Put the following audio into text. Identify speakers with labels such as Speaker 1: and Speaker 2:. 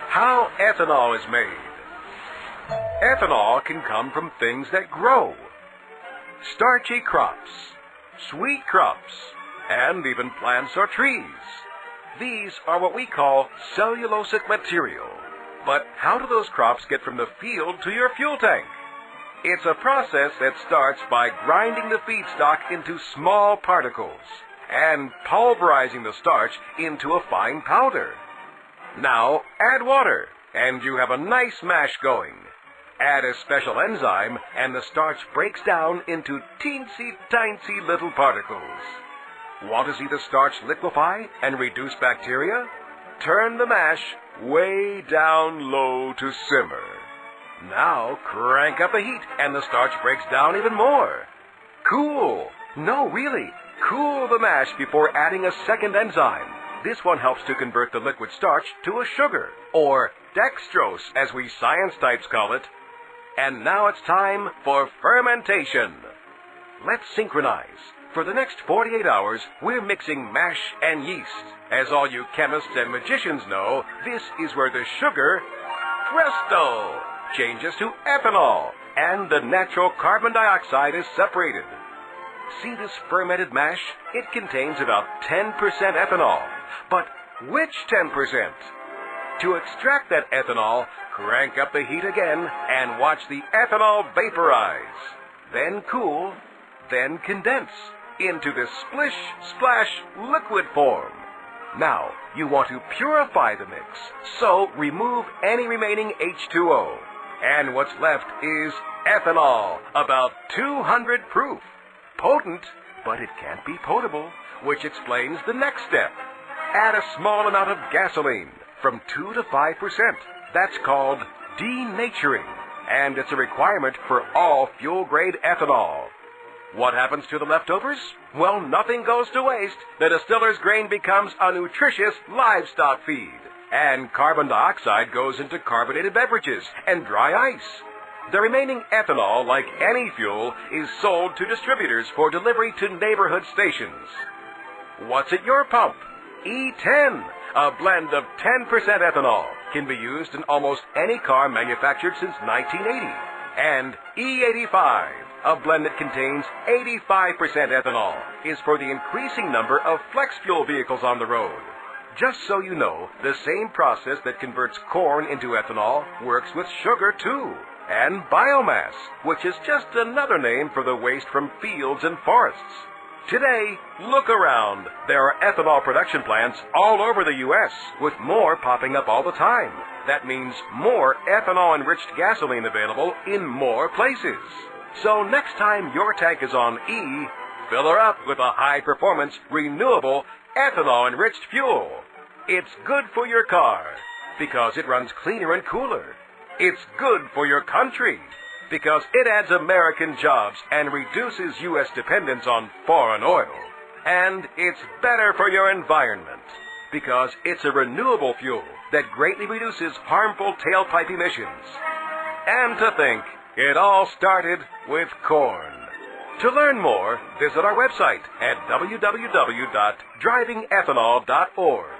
Speaker 1: How ethanol is made. Ethanol can come from things that grow. Starchy crops, sweet crops, and even plants or trees. These are what we call cellulosic material. But how do those crops get from the field to your fuel tank? It's a process that starts by grinding the feedstock into small particles and pulverizing the starch into a fine powder. Now add water, and you have a nice mash going. Add a special enzyme, and the starch breaks down into teensy-tiny little particles. Want to see the starch liquefy and reduce bacteria? Turn the mash way down low to simmer. Now crank up the heat, and the starch breaks down even more. Cool. No, really. Cool the mash before adding a second enzyme. This one helps to convert the liquid starch to a sugar, or dextrose, as we science types call it. And now it's time for fermentation. Let's synchronize. For the next 48 hours, we're mixing mash and yeast. As all you chemists and magicians know, this is where the sugar, presto, changes to ethanol, and the natural carbon dioxide is separated. See this fermented mash? It contains about 10% ethanol. But which 10%? To extract that ethanol, crank up the heat again and watch the ethanol vaporize. Then cool, then condense into this splish-splash liquid form. Now, you want to purify the mix, so remove any remaining H2O. And what's left is ethanol, about 200 proof. Potent, but it can't be potable, which explains the next step. Add a small amount of gasoline, from 2 to 5%. That's called denaturing, and it's a requirement for all fuel-grade ethanol. What happens to the leftovers? Well, nothing goes to waste. The distiller's grain becomes a nutritious livestock feed, and carbon dioxide goes into carbonated beverages and dry ice. The remaining ethanol, like any fuel, is sold to distributors for delivery to neighborhood stations. What's at your pump? E10, a blend of 10% ethanol, can be used in almost any car manufactured since 1980. And E85, a blend that contains 85% ethanol, is for the increasing number of flex fuel vehicles on the road. Just so you know, the same process that converts corn into ethanol works with sugar too. And biomass, which is just another name for the waste from fields and forests. Today, look around. There are ethanol production plants all over the U.S., with more popping up all the time. That means more ethanol-enriched gasoline available in more places. So next time your tank is on E, fill her up with a high-performance, renewable, ethanol-enriched fuel. It's good for your car, because it runs cleaner and cooler. It's good for your country, because it adds American jobs and reduces U.S. dependence on foreign oil. And it's better for your environment, because it's a renewable fuel that greatly reduces harmful tailpipe emissions. And to think, it all started with corn. To learn more, visit our website at www.drivingethanol.org.